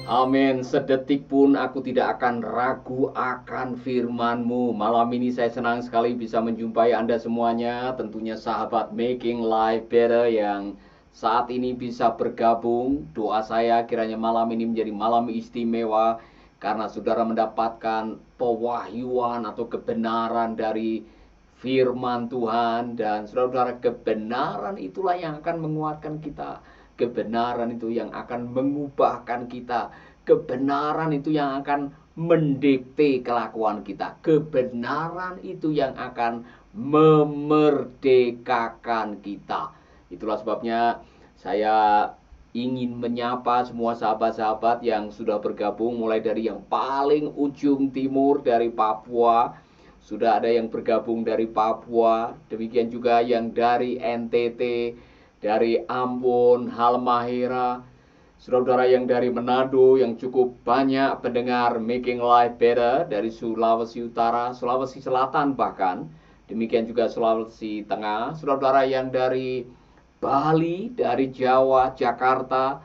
Amin. Sedetik pun aku tidak akan ragu akan firman-Mu. Malam ini saya senang sekali bisa menjumpai Anda semuanya. Tentunya sahabat Making Life Better yang saat ini bisa bergabung. Doa saya kiranya malam ini menjadi malam istimewa. Karena saudara mendapatkan pewahyuan atau kebenaran dari firman Tuhan. Dan saudara-saudara, kebenaran itulah yang akan menguatkan kita. Kebenaran itu yang akan mengubahkan kita. Kebenaran itu yang akan mendikte kelakuan kita. Kebenaran itu yang akan memerdekakan kita. Itulah sebabnya saya ingin menyapa semua sahabat-sahabat yang sudah bergabung, mulai dari yang paling ujung timur dari Papua. Sudah ada yang bergabung dari Papua, demikian juga yang dari NTT, dari Ambon, Halmahera, saudara-saudara yang dari Manado, yang cukup banyak pendengar Making Life Better, dari Sulawesi Utara, Sulawesi Selatan bahkan, demikian juga Sulawesi Tengah, saudara-saudara yang dari Bali, dari Jawa, Jakarta,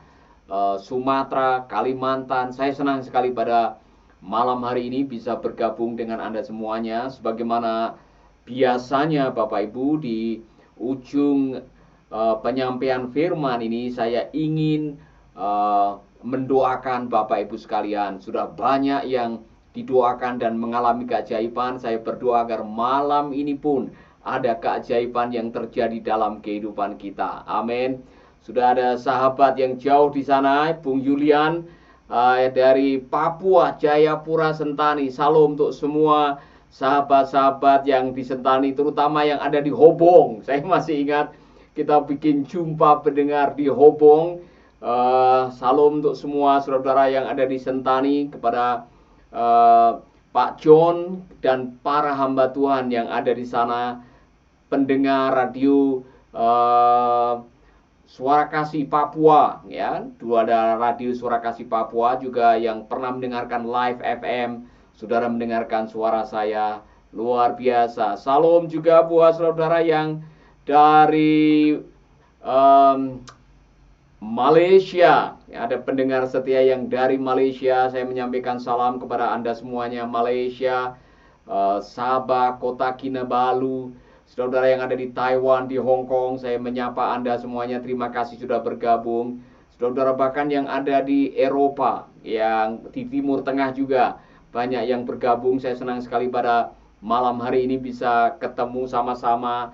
Sumatera, Kalimantan. Saya senang sekali pada malam hari ini bisa bergabung dengan Anda semuanya. Sebagaimana biasanya Bapak Ibu, di ujung penyampaian firman ini saya ingin mendoakan Bapak Ibu sekalian. Sudah banyak yang didoakan dan mengalami keajaiban. Saya berdoa agar malam ini pun ada keajaiban yang terjadi dalam kehidupan kita. Amin. Sudah ada sahabat yang jauh di sana, Bung Julian dari Papua, Jayapura, Sentani. Salam untuk semua sahabat-sahabat yang di Sentani, terutama yang ada di Hobong. Saya masih ingat kita bikin jumpa pendengar di Hobong. Salam untuk semua saudara-saudara yang ada di Sentani, kepada Pak John dan para hamba Tuhan yang ada di sana, pendengar radio Suara Kasih Papua, ya, dua ada radio Suara Kasih Papua juga yang pernah mendengarkan Live FM. Saudara mendengarkan suara saya, luar biasa. Salam juga buat saudara yang dari Malaysia, ya, ada pendengar setia yang dari Malaysia. Saya menyampaikan salam kepada Anda semuanya, Malaysia, Sabah, Kota Kinabalu. Saudara yang ada di Taiwan, di Hong Kong, saya menyapa Anda semuanya. Terima kasih sudah bergabung. Saudara bahkan yang ada di Eropa, yang di Timur Tengah juga banyak yang bergabung. Saya senang sekali pada malam hari ini bisa ketemu sama-sama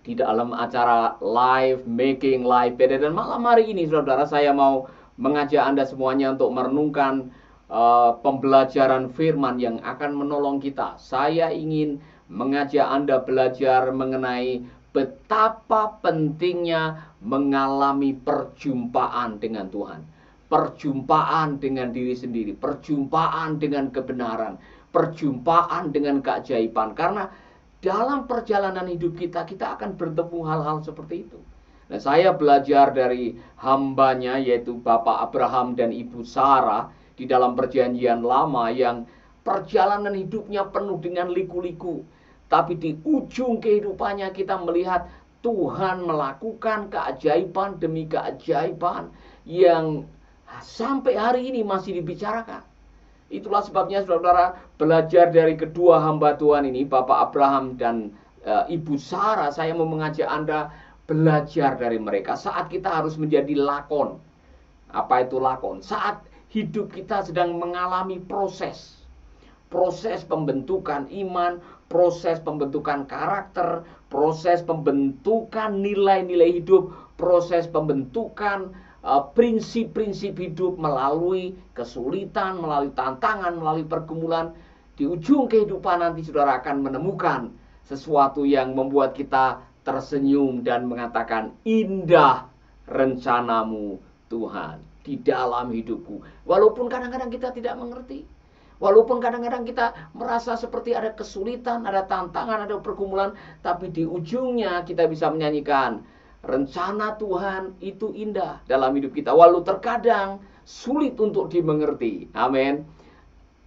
di dalam acara Live Making Life Better. Dan malam hari ini saudara, saya mau mengajak Anda semuanya untuk merenungkan pembelajaran firman yang akan menolong kita. Saya ingin mengajak Anda belajar mengenai betapa pentingnya mengalami perjumpaan dengan Tuhan. Perjumpaan dengan diri sendiri, perjumpaan dengan kebenaran, perjumpaan dengan keajaiban. Karena dalam perjalanan hidup kita, kita akan bertemu hal-hal seperti itu. Nah, saya belajar dari hambanya, yaitu Bapak Abraham dan Ibu Sarah, di dalam perjanjian lama, yang perjalanan hidupnya penuh dengan liku-liku. Tapi di ujung kehidupannya kita melihat Tuhan melakukan keajaiban demi keajaiban yang sampai hari ini masih dibicarakan. Itulah sebabnya saudara, belajar dari kedua hamba Tuhan ini, Bapak Abraham dan Ibu Sarah, saya mau mengajak Anda belajar dari mereka. Saat kita harus menjadi lakon. Apa itu lakon? Saat hidup kita sedang mengalami proses pembentukan iman, proses pembentukan karakter, proses pembentukan nilai-nilai hidup, proses pembentukan prinsip-prinsip hidup melalui kesulitan, melalui tantangan, melalui pergumulan. Di ujung kehidupan nanti saudara akan menemukan sesuatu yang membuat kita tersenyum dan mengatakan, indah rencanamu Tuhan di dalam hidupku. Walaupun kadang-kadang kita tidak mengerti, walaupun kadang-kadang kita merasa seperti ada kesulitan, ada tantangan, ada pergumulan, tapi di ujungnya kita bisa menyanyikan, rencana Tuhan itu indah dalam hidup kita, walau terkadang sulit untuk dimengerti. Amin.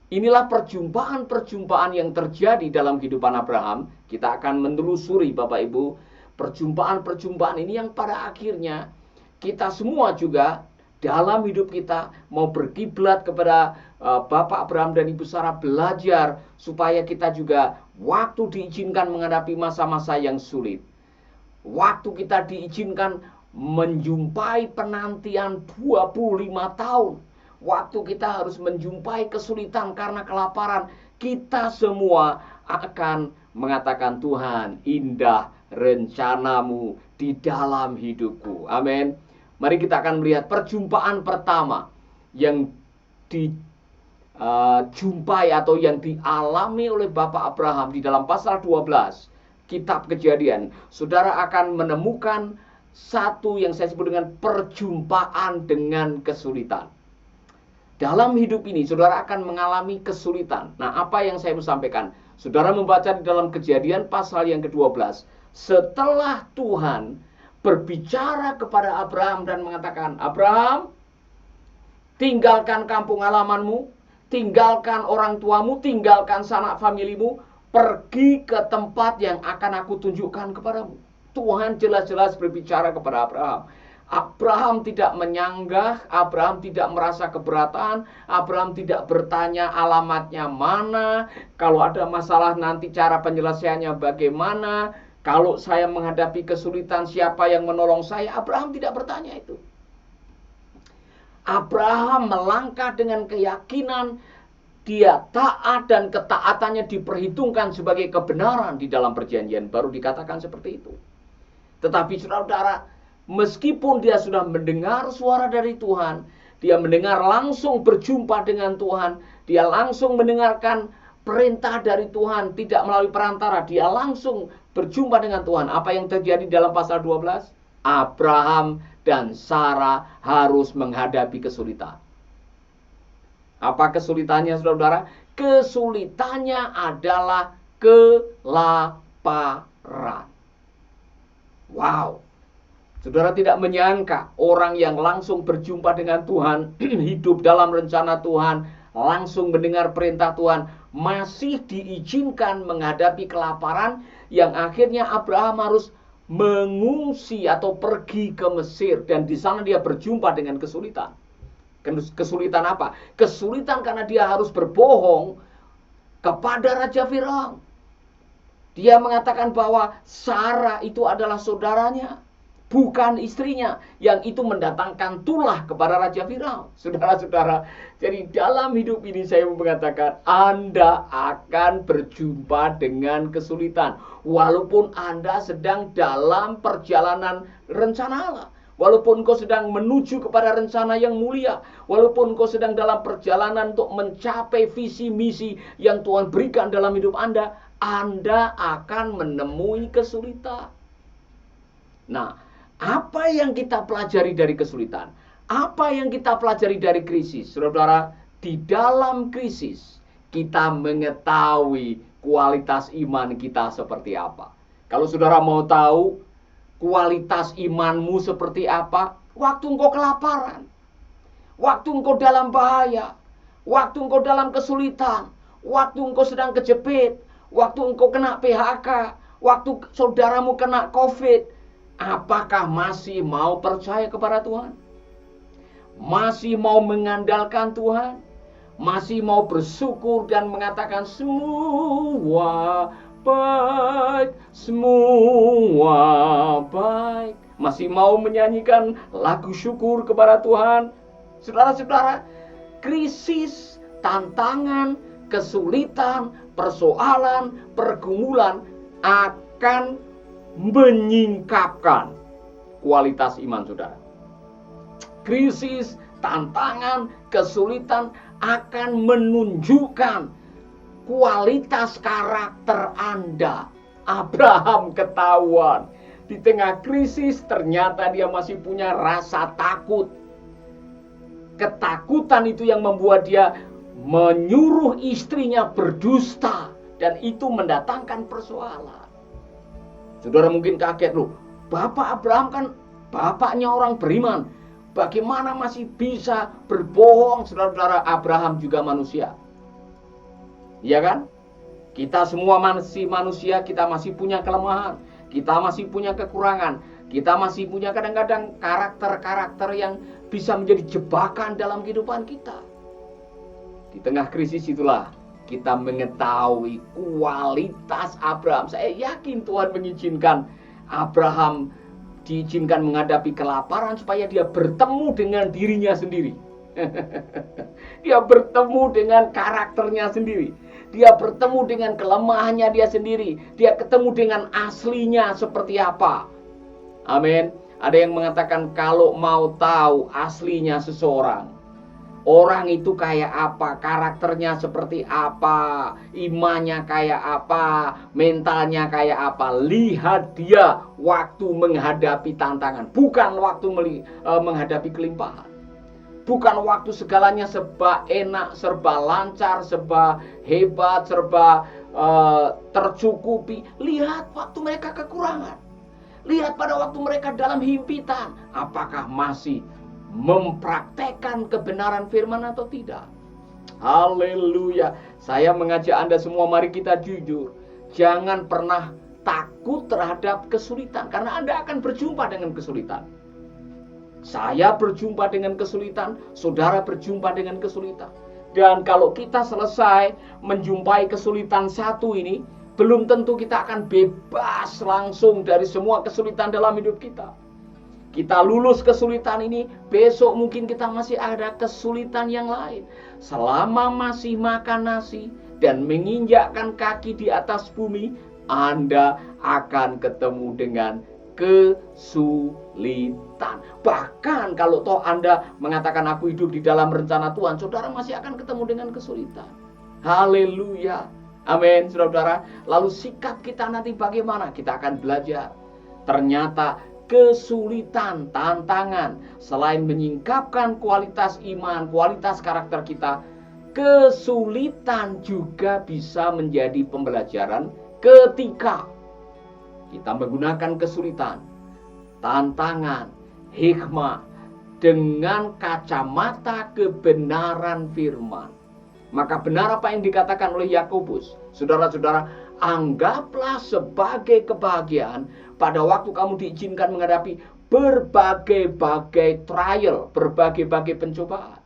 Inilah perjumpaan-perjumpaan yang terjadi dalam kehidupan Abraham. Kita akan menelusuri Bapak Ibu perjumpaan-perjumpaan ini yang pada akhirnya kita semua juga dalam hidup kita mau berkiblat kepada Bapak Abraham dan Ibu Sarah, belajar supaya kita juga waktu diizinkan menghadapi masa-masa yang sulit, waktu kita diizinkan menjumpai penantian 25 tahun, waktu kita harus menjumpai kesulitan karena kelaparan, kita semua akan mengatakan, Tuhan, indah rencanamu di dalam hidupku. Amin. Mari kita akan melihat perjumpaan pertama yang dijumpai atau yang dialami oleh Bapak Abraham di dalam pasal 12 Kitab Kejadian. Saudara akan menemukan satu yang saya sebut dengan perjumpaan dengan kesulitan. Dalam hidup ini saudara akan mengalami kesulitan. Nah, apa yang saya mau sampaikan? Saudara membaca di dalam Kejadian pasal yang ke-12. Setelah Tuhan berbicara kepada Abraham dan mengatakan, Abraham, tinggalkan kampung halamanmu, tinggalkan orang tuamu, tinggalkan sanak familimu, pergi ke tempat yang akan aku tunjukkan kepadamu. Tuhan jelas-jelas berbicara kepada Abraham. Abraham tidak menyanggah, Abraham tidak merasa keberatan, Abraham tidak bertanya alamatnya mana, kalau ada masalah nanti cara penyelesaiannya bagaimana, kalau saya menghadapi kesulitan siapa yang menolong saya. Abraham tidak bertanya itu. Abraham melangkah dengan keyakinan, dia taat dan ketaatannya diperhitungkan sebagai kebenaran di dalam perjanjian baru, dikatakan seperti itu. Tetapi saudara-saudara, meskipun dia sudah mendengar suara dari Tuhan, dia mendengar langsung berjumpa dengan Tuhan, dia langsung mendengarkan perintah dari Tuhan, tidak melalui perantara, dia langsung berjumpa dengan Tuhan. Apa yang terjadi dalam pasal 12? Abraham dan Sarah harus menghadapi kesulitan. Apa kesulitannya, saudara-saudara? Kesulitannya adalah kelaparan. Wow. Saudara tidak menyangka orang yang langsung berjumpa dengan Tuhan, hidup dalam rencana Tuhan, langsung mendengar perintah Tuhan, masih diizinkan menghadapi kelaparan yang akhirnya Abraham harus mengungsi atau pergi ke Mesir, dan di sana dia berjumpa dengan kesulitan. Kesulitan apa? Kesulitan karena dia harus berbohong kepada Raja Firaun. Dia mengatakan bahwa Sarah itu adalah saudaranya, bukan istrinya, yang itu mendatangkan tulah kepada Raja Firaun. Saudara-saudara, jadi dalam hidup ini saya mau mengatakan, Anda akan berjumpa dengan kesulitan. Walaupun Anda sedang dalam perjalanan rencana Allah. Walaupun kau sedang menuju kepada rencana yang mulia. Walaupun kau sedang dalam perjalanan untuk mencapai visi misi yang Tuhan berikan dalam hidup Anda akan menemui kesulitan. Nah, apa yang kita pelajari dari kesulitan? Apa yang kita pelajari dari krisis? Saudara-saudara, di dalam krisis kita mengetahui kualitas iman kita seperti apa. Kalau saudara mau tahu kualitas imanmu seperti apa, waktu engkau kelaparan, waktu engkau dalam bahaya, waktu engkau dalam kesulitan, waktu engkau sedang kejepit, waktu engkau kena PHK, waktu saudaramu kena COVID, apakah masih mau percaya kepada Tuhan? Masih mau mengandalkan Tuhan? Masih mau bersyukur dan mengatakan semua baik, semua baik? Masih mau menyanyikan lagu syukur kepada Tuhan? Saudara-saudara, krisis, tantangan, kesulitan, persoalan, pergumulan akan menyingkapkan kualitas iman saudara. Krisis, tantangan, kesulitan akan menunjukkan kualitas karakter Anda. Abraham ketahuan di tengah krisis, ternyata dia masih punya rasa takut. Ketakutan itu yang membuat dia menyuruh istrinya berdusta, dan itu mendatangkan persoalan. Saudara mungkin kaget, loh, Bapak Abraham kan bapaknya orang beriman, bagaimana masih bisa berbohong? Saudara-saudara, Abraham juga manusia. Iya kan? Kita semua masih manusia, kita masih punya kelemahan, Kita masih punya kekurangan. Kita masih punya kadang-kadang karakter-karakter yang bisa menjadi jebakan dalam kehidupan kita. Di tengah krisis itulah kita mengetahui kualitas Abraham. Saya yakin Tuhan mengizinkan Abraham diizinkan menghadapi kelaparan supaya dia bertemu dengan dirinya sendiri. Dia bertemu dengan karakternya sendiri. Dia bertemu dengan kelemahannya dia sendiri. Dia ketemu dengan aslinya seperti apa. Amin. Ada yang mengatakan kalau mau tahu aslinya seseorang, orang itu kayak apa, karakternya seperti apa, imannya kayak apa, mentalnya kayak apa, lihat dia waktu menghadapi tantangan, bukan waktu menghadapi kelimpahan. Bukan waktu segalanya serba enak, serba lancar, serba hebat, serba tercukupi. Lihat waktu mereka kekurangan. Lihat pada waktu mereka dalam himpitan. Apakah masih mempraktekkan kebenaran firman atau tidak? Haleluya. Saya mengajak Anda semua, mari kita jujur. Jangan pernah takut terhadap kesulitan, karena Anda akan berjumpa dengan kesulitan. Saya berjumpa dengan kesulitan, saudara berjumpa dengan kesulitan. Dan kalau kita selesai menjumpai kesulitan satu ini, belum tentu kita akan bebas langsung dari semua kesulitan dalam hidup kita. Kita lulus kesulitan ini, besok mungkin kita masih ada kesulitan yang lain. Selama masih makan nasi dan menginjakkan kaki di atas bumi, Anda akan ketemu dengan kesulitan. Bahkan kalau toh Anda mengatakan aku hidup di dalam rencana Tuhan, saudara masih akan ketemu dengan kesulitan. Haleluya. Amin, saudara. Lalu sikap kita nanti bagaimana? Kita akan belajar. Ternyata kesulitan, tantangan, selain menyingkapkan kualitas iman, kualitas karakter kita, kesulitan juga bisa menjadi pembelajaran ketika kita menggunakan kesulitan, tantangan, hikmah dengan kacamata kebenaran firman. Maka benar apa yang dikatakan oleh Yakobus. Saudara-saudara, anggaplah sebagai kebahagiaan pada waktu kamu diizinkan menghadapi berbagai-bagai trial, berbagai-bagai pencobaan.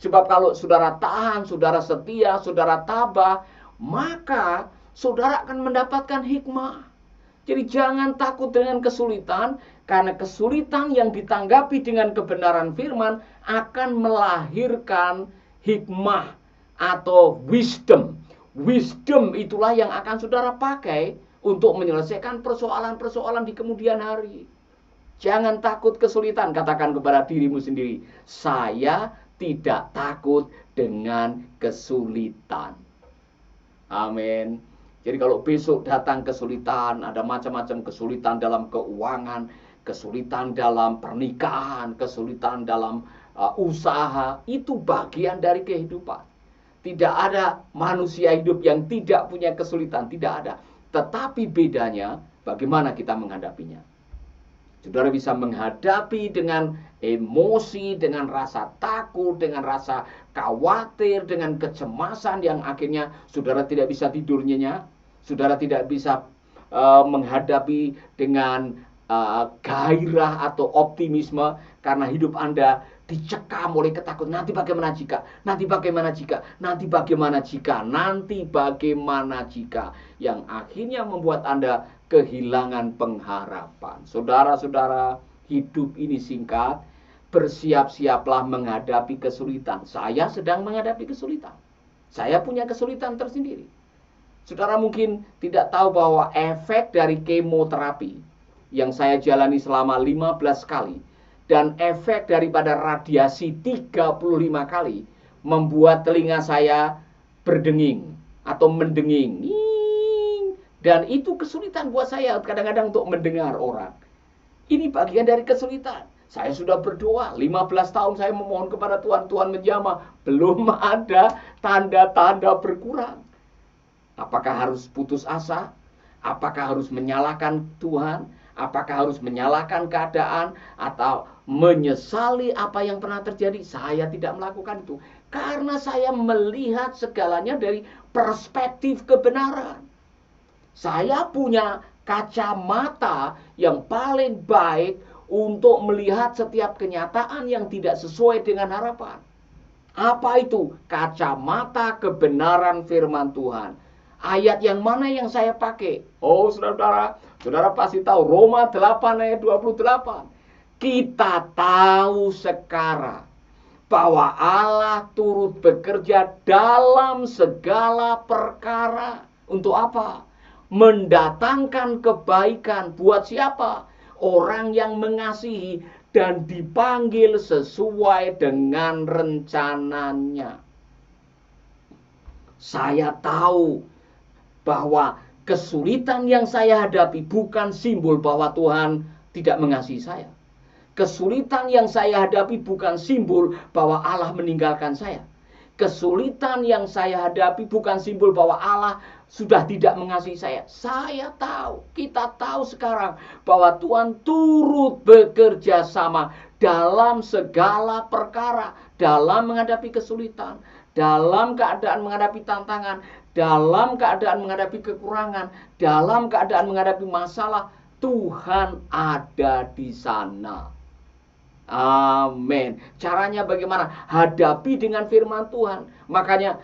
Sebab kalau saudara tahan, saudara setia, saudara tabah, maka saudara akan mendapatkan hikmah. Jadi jangan takut dengan kesulitan, karena kesulitan yang ditanggapi dengan kebenaran firman akan melahirkan hikmah atau wisdom. Wisdom itulah yang akan saudara pakai untuk menyelesaikan persoalan-persoalan di kemudian hari. Jangan takut kesulitan, katakan kepada dirimu sendiri, saya tidak takut dengan kesulitan. Amin. Jadi kalau besok datang kesulitan, ada macam-macam kesulitan dalam keuangan, kesulitan dalam pernikahan, kesulitan dalam usaha, itu bagian dari kehidupan. Tidak ada manusia hidup yang tidak punya kesulitan, tidak ada. Tetapi bedanya bagaimana kita menghadapinya. Saudara bisa menghadapi dengan emosi, dengan rasa takut, dengan rasa khawatir, dengan kecemasan yang akhirnya saudara tidak bisa tidur nyenyak. Saudara tidak bisa menghadapi dengan gairah atau optimisme karena hidup Anda dicekam oleh ketakutan. Nanti bagaimana jika? Nanti bagaimana jika? Nanti bagaimana jika? Nanti bagaimana jika? Yang akhirnya membuat Anda kehilangan pengharapan. Saudara-saudara, hidup ini singkat. Bersiap-siaplah menghadapi kesulitan. Saya sedang menghadapi kesulitan. Saya punya kesulitan tersendiri. Saudara mungkin tidak tahu bahwa efek dari kemoterapi yang saya jalani selama 15 kali dan efek daripada radiasi 35 kali membuat telinga saya berdenging atau mendenging. Dan itu kesulitan buat saya kadang-kadang untuk mendengar orang. Ini bagian dari kesulitan. Saya sudah berdoa, 15 tahun saya memohon kepada Tuhan, Tuhan menjamah. Belum ada tanda-tanda berkurang. Apakah harus putus asa? Apakah harus menyalahkan Tuhan? Apakah harus menyalahkan keadaan atau menyesali apa yang pernah terjadi? Saya tidak melakukan itu. Karena saya melihat segalanya dari perspektif kebenaran. Saya punya kacamata yang paling baik untuk melihat setiap kenyataan yang tidak sesuai dengan harapan. Apa itu? Kacamata kebenaran firman Tuhan. Ayat yang mana yang saya pakai? Oh, saudara pasti tahu Roma 8 ayat 28. Kita tahu sekarang bahwa Allah turut bekerja dalam segala perkara. Untuk apa? Mendatangkan kebaikan buat siapa? Orang yang mengasihi dan dipanggil sesuai dengan rencananya. Saya tahu bahwa kesulitan yang saya hadapi bukan simbol bahwa Tuhan tidak mengasihi saya. Kesulitan yang saya hadapi bukan simbol bahwa Allah meninggalkan saya. Kesulitan yang saya hadapi bukan simbol bahwa Allah sudah tidak mengasihi saya. Saya tahu, kita tahu sekarang bahwa Tuhan turut bekerja sama dalam segala perkara, dalam menghadapi kesulitan, dalam keadaan menghadapi tantangan, dalam keadaan menghadapi kekurangan, dalam keadaan menghadapi masalah. Tuhan ada di sana. Amin. Caranya bagaimana? Hadapi dengan firman Tuhan. Makanya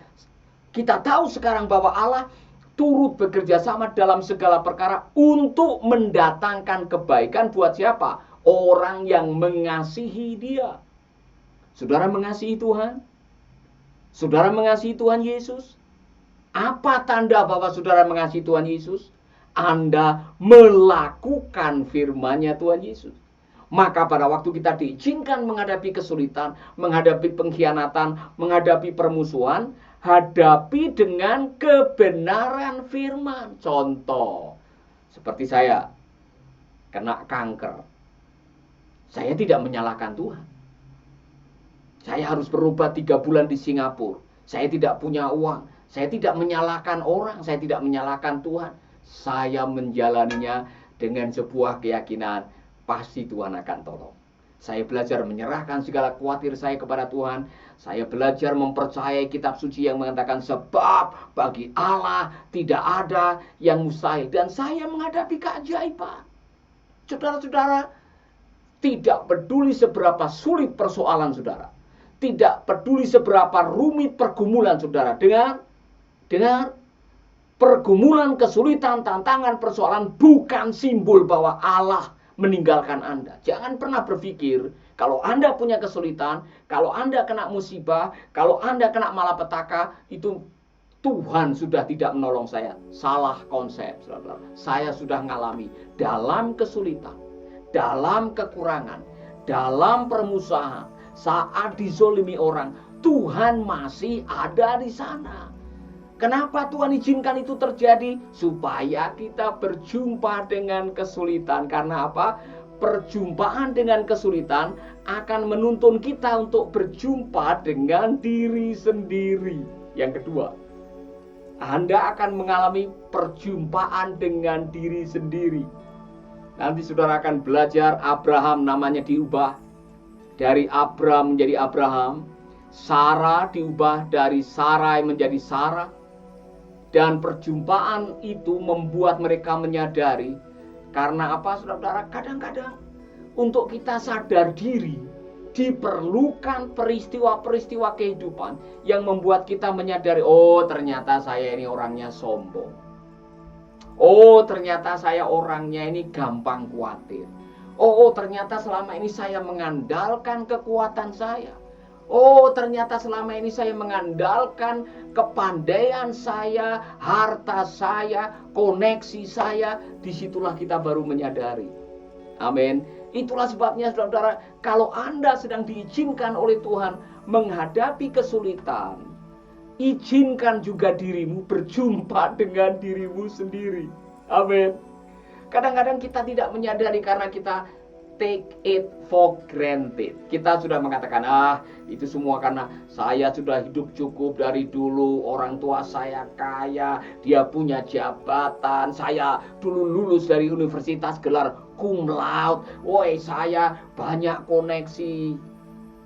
kita tahu sekarang bahwa Allah turut bekerja sama dalam segala perkara untuk mendatangkan kebaikan buat siapa? Orang yang mengasihi Dia. Saudara mengasihi Tuhan? Saudara mengasihi Tuhan Yesus? Apa tanda bahwa saudara mengasihi Tuhan Yesus? Anda melakukan firman-Nya Tuhan Yesus. Maka pada waktu kita diizinkan menghadapi kesulitan, menghadapi pengkhianatan, menghadapi permusuhan, hadapi dengan kebenaran firman. Contoh, seperti saya kena kanker. Saya tidak menyalahkan Tuhan. Saya harus berobat 3 bulan di Singapura. Saya tidak punya uang. Saya tidak menyalahkan orang. Saya tidak menyalahkan Tuhan. Saya menjalaninya dengan sebuah keyakinan. Pasti Tuhan akan tolong. Saya belajar menyerahkan segala khawatir saya kepada Tuhan. Saya belajar mempercayai kitab suci yang mengatakan sebab bagi Allah tidak ada yang mustahil. Dan saya menghadapi keajaiban. Saudara-saudara, tidak peduli seberapa sulit persoalan saudara. Tidak peduli seberapa rumit pergumulan saudara. Dengar, pergumulan, kesulitan, tantangan, persoalan bukan simbol bahwa Allah meninggalkan Anda. Jangan pernah berpikir kalau Anda punya kesulitan, kalau Anda kena musibah, kalau Anda kena malapetaka, itu Tuhan sudah tidak menolong saya. Salah konsep, saudara. Saya sudah mengalami dalam kesulitan, dalam kekurangan, dalam permusuhan, saat dizolimi orang, Tuhan masih ada di sana. Kenapa Tuhan izinkan itu terjadi? Supaya kita berjumpa dengan kesulitan. Karena apa? Perjumpaan dengan kesulitan akan menuntun kita untuk berjumpa dengan diri sendiri. Yang kedua, Anda akan mengalami perjumpaan dengan diri sendiri. Nanti saudara akan belajar Abraham namanya diubah. Dari Abram menjadi Abraham. Sarah diubah dari Sarai menjadi Sarah. Dan perjumpaan itu membuat mereka menyadari. Karena apa saudara? Kadang-kadang untuk kita sadar diri diperlukan peristiwa-peristiwa kehidupan yang membuat kita menyadari, oh ternyata saya ini orangnya sombong. Oh ternyata saya orangnya ini gampang khawatir. Oh ternyata selama ini saya mengandalkan kekuatan saya. Oh ternyata selama ini saya mengandalkan kepandaian saya, harta saya, koneksi saya. Disitulah kita baru menyadari. Amin. Itulah sebabnya saudara-saudara, kalau Anda sedang diizinkan oleh Tuhan menghadapi kesulitan, izinkan juga dirimu berjumpa dengan dirimu sendiri. Amin. Kadang-kadang kita tidak menyadari karena kita take it for granted. Kita sudah mengatakan, itu semua karena saya sudah hidup cukup dari dulu. Orang tua saya kaya, dia punya jabatan. Saya dulu lulus dari universitas gelar cum laude. Woi, saya banyak koneksi.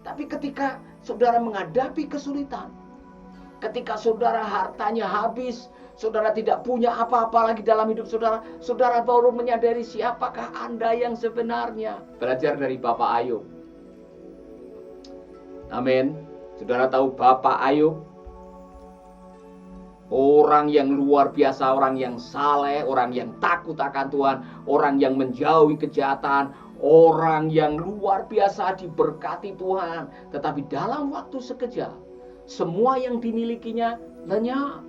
Tapi ketika saudara menghadapi kesulitan, Ketika saudara hartanya habis, saudara tidak punya apa-apa lagi dalam hidup saudara, saudara baru menyadari siapakah Anda yang sebenarnya. Belajar dari Bapak Ayub. Amin. Saudara tahu Bapak Ayub, orang yang luar biasa, orang yang saleh, orang yang takut akan Tuhan, orang yang menjauhi kejahatan, orang yang luar biasa diberkati Tuhan. Tetapi dalam waktu sekejap, semua yang dimilikinya lenyap.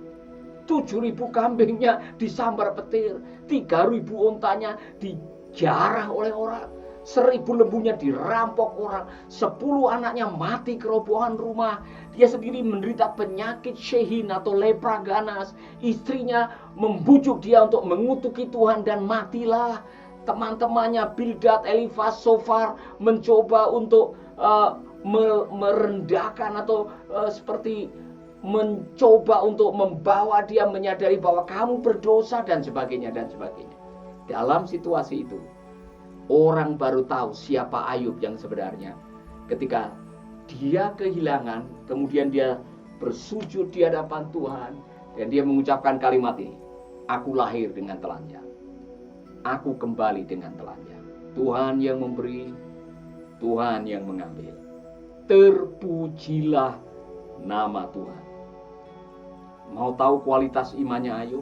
7.000 kambingnya disambar petir, 3.000 untanya dijarah oleh orang, 1.000 lembunya dirampok orang, 10 anaknya mati kerobohan rumah. Dia sendiri menderita penyakit Shehin atau lepra ganas. Istrinya membujuk dia untuk mengutuki Tuhan dan matilah. Teman-temannya Bildad, Elifaz, Sofar mencoba untuk merendahkan atau seperti mencoba untuk membawa dia menyadari bahwa kamu berdosa dan sebagainya dan sebagainya. Dalam situasi itu, orang baru tahu siapa Ayub yang sebenarnya. Ketika dia kehilangan, kemudian dia bersujud di hadapan Tuhan dan dia mengucapkan kalimat ini, aku lahir dengan telanjang, aku kembali dengan telanjang. Tuhan yang memberi, Tuhan yang mengambil. Terpujilah nama Tuhan. Mau tahu kualitas imannya Ayub?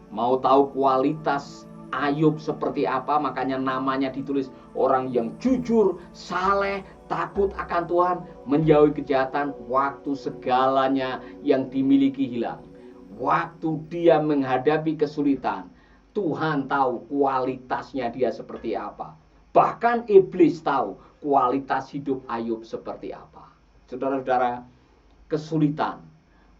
Mau tahu kualitas Ayub seperti apa? Makanya namanya ditulis orang yang jujur, saleh, takut akan Tuhan, menjauhi kejahatan. Waktu segalanya yang dimiliki hilang, waktu dia menghadapi kesulitan, Tuhan tahu kualitasnya dia seperti apa. Bahkan iblis tahu kualitas hidup Ayub seperti apa. Saudara-saudara, kesulitan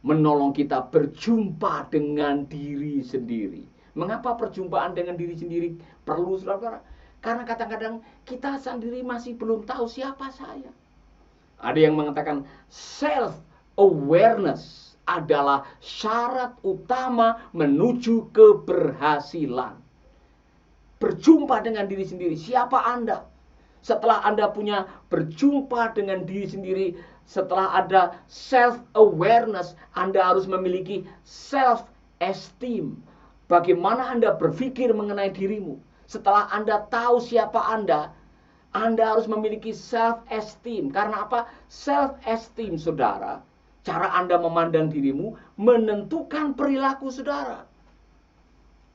menolong kita berjumpa dengan diri sendiri. Mengapa perjumpaan dengan diri sendiri perlu, saudara? Karena kadang-kadang kita sendiri masih belum tahu siapa saya. Ada yang mengatakan self-awareness adalah syarat utama menuju keberhasilan. Berjumpa dengan diri sendiri. Siapa Anda? Setelah Anda punya berjumpa dengan diri sendiri, setelah ada self-awareness, Anda harus memiliki self-esteem. Bagaimana Anda berpikir mengenai dirimu? Setelah Anda tahu siapa Anda harus memiliki self-esteem. Karena apa? Self-esteem, saudara, cara Anda memandang dirimu menentukan perilaku saudara.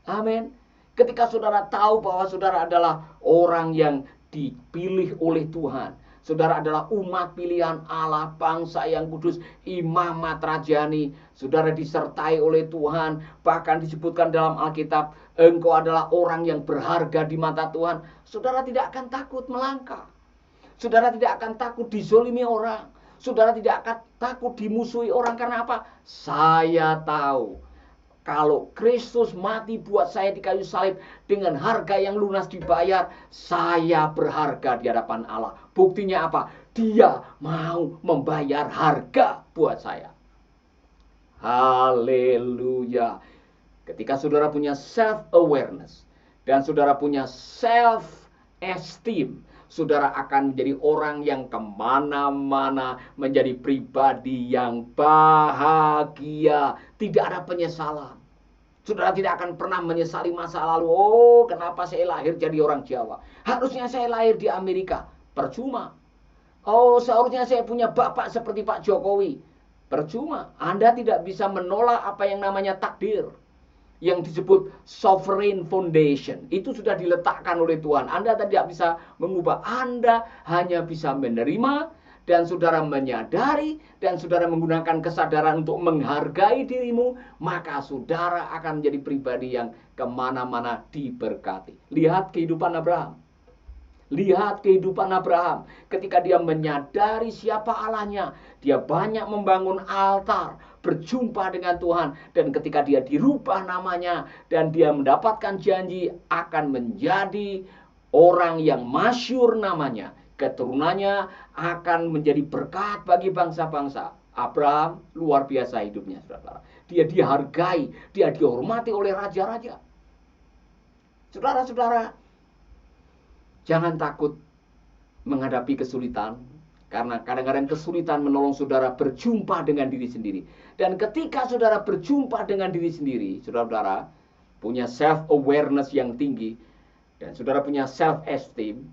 Amin. Ketika saudara tahu bahwa saudara adalah orang yang dipilih oleh Tuhan, saudara adalah umat pilihan Allah, bangsa yang kudus, imamat rajani, saudara disertai oleh Tuhan, bahkan disebutkan dalam Alkitab, engkau adalah orang yang berharga di mata Tuhan. Saudara tidak akan takut melangkah. Saudara tidak akan takut dizolimi orang. Saudara tidak akan takut dimusuhi orang. Karena apa? Saya tahu kalau Kristus mati buat saya di kayu salib dengan harga yang lunas dibayar, saya berharga di hadapan Allah. Buktinya apa? Dia mau membayar harga buat saya. Haleluya. Ketika saudara punya self-awareness dan saudara punya self-esteem, saudara akan menjadi orang yang kemana-mana, menjadi pribadi yang bahagia, tidak ada penyesalan. Saudara tidak akan pernah menyesali masa lalu. Oh, kenapa saya lahir jadi orang Jawa? Harusnya saya lahir di Amerika. Percuma. Oh, seharusnya saya punya bapak seperti Pak Jokowi. Percuma. Anda tidak bisa menolak apa yang namanya takdir. Yang disebut sovereign foundation. Itu sudah diletakkan oleh Tuhan. Anda tidak bisa mengubah. Anda hanya bisa menerima dan saudara menyadari dan saudara menggunakan kesadaran untuk menghargai dirimu, maka saudara akan menjadi pribadi yang kemana-mana diberkati. Lihat kehidupan Abraham. Lihat kehidupan Abraham. Ketika dia menyadari siapa Allahnya, dia banyak membangun altar, berjumpa dengan Tuhan. Dan ketika dia dirubah namanya dan dia mendapatkan janji akan menjadi orang yang masyhur namanya, keturunannya akan menjadi berkat bagi bangsa-bangsa. Abraham luar biasa hidupnya, saudara. Dia dihargai, dia dihormati oleh raja-raja. Saudara-saudara, jangan takut menghadapi kesulitan. Karena kadang-kadang kesulitan menolong saudara berjumpa dengan diri sendiri. Dan ketika saudara berjumpa dengan diri sendiri, saudara-saudara punya self-awareness yang tinggi, dan saudara punya self-esteem,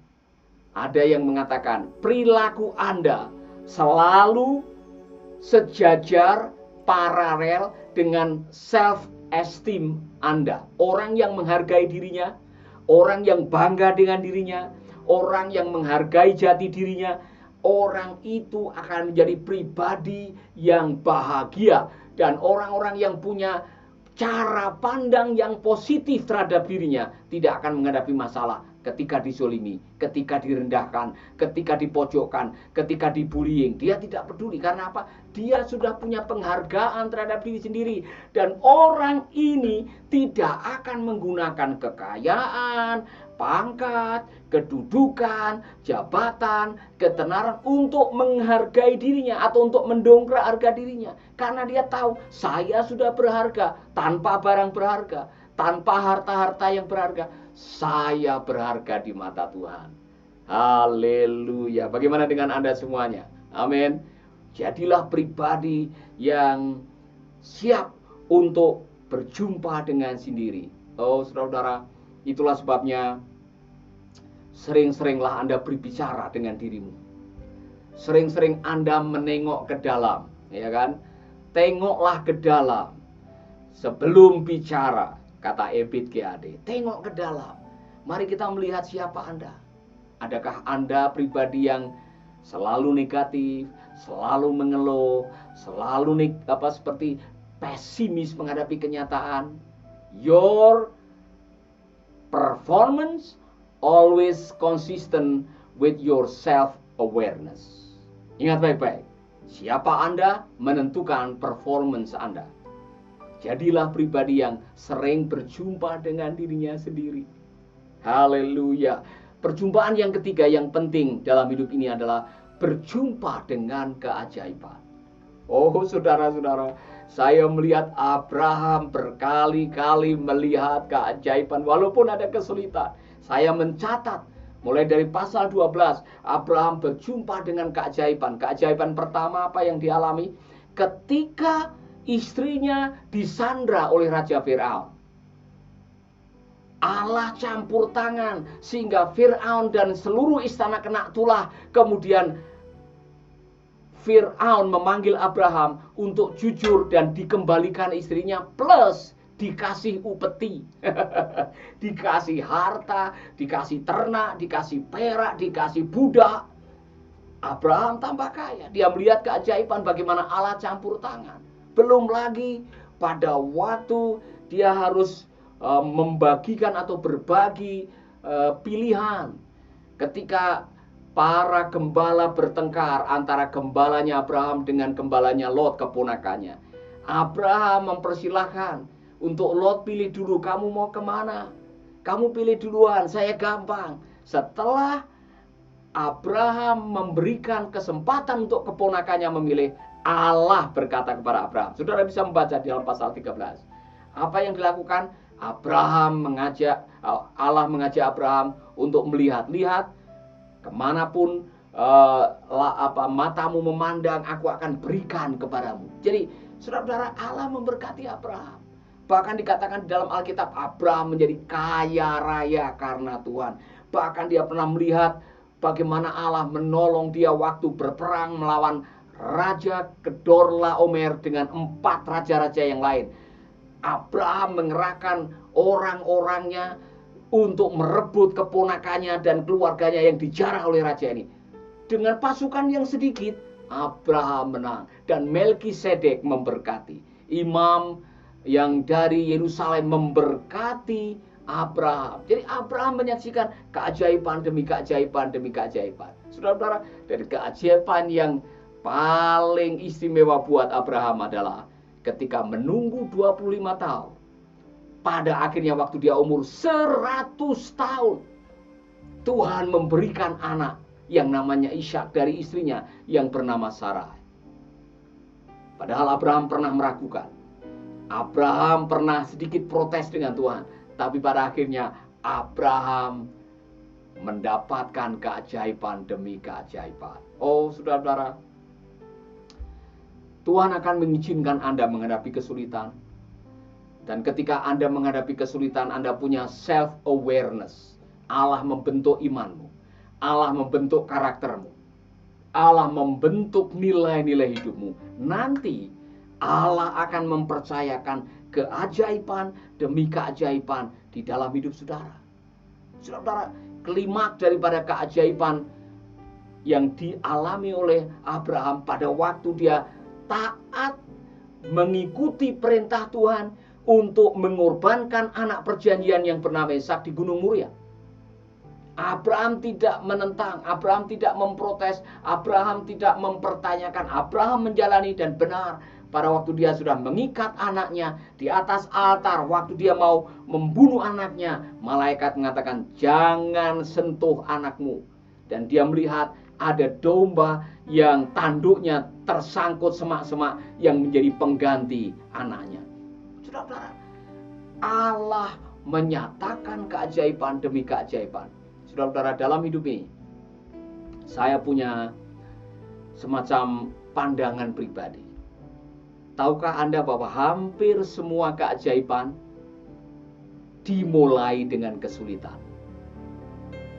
ada yang mengatakan perilaku Anda selalu sejajar, paralel dengan self-esteem Anda. Orang yang menghargai dirinya, orang yang bangga dengan dirinya, orang yang menghargai jati dirinya, orang itu akan menjadi pribadi yang bahagia. Dan orang-orang yang punya cara pandang yang positif terhadap dirinya tidak akan menghadapi masalah ketika dizolimi, ketika direndahkan, ketika dipojokkan, ketika dibullying. Dia tidak peduli. Karena apa? Dia sudah punya penghargaan terhadap diri sendiri. Dan orang ini tidak akan menggunakan kekayaan, pangkat, kedudukan, jabatan, ketenaran untuk menghargai dirinya atau untuk mendongkrak harga dirinya. Karena dia tahu, saya sudah berharga tanpa barang berharga, tanpa harta-harta yang berharga. Saya berharga di mata Tuhan. Haleluya. Bagaimana dengan Anda semuanya? Amin. Jadilah pribadi yang siap untuk berjumpa dengan sendiri. Oh, saudara-saudara, itulah sebabnya sering-seringlah Anda berbicara dengan dirimu. Sering-sering Anda menengok ke dalam, ya kan? Tengoklah ke dalam sebelum bicara, kata Ebit GAD. Tengok ke dalam. Mari kita melihat siapa Anda. Adakah Anda pribadi yang selalu negatif, selalu mengeluh, selalu seperti pesimis menghadapi kenyataan? Your performance always consistent with your self-awareness. Ingat baik-baik, siapa Anda menentukan performance Anda. Jadilah pribadi yang sering berjumpa dengan dirinya sendiri. Haleluya. Perjumpaan yang ketiga yang penting dalam hidup ini adalah berjumpa dengan keajaiban. Oh, saudara-saudara, saya melihat Abraham berkali-kali melihat keajaiban walaupun ada kesulitan. Saya mencatat mulai dari pasal 12, Abraham berjumpa dengan keajaiban. Keajaiban pertama apa yang dialami? Ketika istrinya disandra oleh Raja Firaun. Allah campur tangan sehingga Firaun dan seluruh istana kena tulah. Kemudian Firaun memanggil Abraham untuk jujur dan dikembalikan istrinya plus dikasih upeti. Dikasih harta, dikasih ternak, dikasih perak, dikasih budak. Abraham tambah kaya. Dia melihat keajaiban bagaimana Allah campur tangan. Belum lagi pada waktu dia harus membagikan atau berbagi pilihan. Ketika para gembala bertengkar antara gembalanya Abraham dengan gembalanya Lot, keponakannya. Abraham mempersilahkan untuk Lot, pilih dulu, kamu mau kemana? Kamu pilih duluan, saya gampang. Setelah Abraham memberikan kesempatan untuk keponakannya memilih, Allah berkata kepada Abraham. Saudara bisa membaca di dalam pasal 13. Apa yang dilakukan? Allah mengajak Abraham untuk melihat. Lihat, kemanapun matamu memandang, aku akan berikan kepadamu. Jadi, saudara-saudara, Allah memberkati Abraham. Bahkan dikatakan di dalam Alkitab, Abraham menjadi kaya raya karena Tuhan. Bahkan dia pernah melihat bagaimana Allah menolong dia waktu berperang melawan Raja Kedorlaomer dengan 4 raja-raja yang lain. Abraham mengerahkan orang-orangnya untuk merebut keponakannya dan keluarganya yang dijarah oleh raja ini. Dengan pasukan yang sedikit, Abraham menang. Dan Melkisedek memberkati. Imam yang dari Yerusalem memberkati Abraham. Jadi Abraham menyaksikan keajaiban demi keajaiban demi keajaiban. Saudara-saudara, dari keajaiban yang paling istimewa buat Abraham adalah ketika menunggu 25 tahun. Pada akhirnya waktu dia umur 100 tahun, Tuhan memberikan anak yang namanya Ishak dari istrinya yang bernama Sarai. Padahal Abraham pernah meragukan. Abraham pernah sedikit protes dengan Tuhan. Tapi pada akhirnya Abraham mendapatkan keajaiban demi keajaiban. Oh, saudara-saudara, Tuhan akan mengizinkan Anda menghadapi kesulitan. Dan ketika Anda menghadapi kesulitan, Anda punya self-awareness. Allah membentuk imanmu. Allah membentuk karaktermu. Allah membentuk nilai-nilai hidupmu. Nanti Allah akan mempercayakan keajaiban demi keajaiban di dalam hidup saudara. Saudara, klimaks daripada keajaiban yang dialami oleh Abraham pada waktu dia taat mengikuti perintah Tuhan untuk mengorbankan anak perjanjian yang bernama Ishak di Gunung Moria. Abraham tidak menentang, Abraham tidak memprotes, Abraham tidak mempertanyakan. Abraham menjalani, dan benar pada waktu dia sudah mengikat anaknya di atas altar, waktu dia mau membunuh anaknya, malaikat mengatakan, jangan sentuh anakmu. Dan dia melihat ada domba yang tanduknya tersangkut semak-semak yang menjadi pengganti anaknya. Saudara-saudara, Allah menyatakan keajaiban demi keajaiban. Saudara-saudara, dalam hidup ini saya punya semacam pandangan pribadi. Tahukah Anda bahwa hampir semua keajaiban dimulai dengan kesulitan?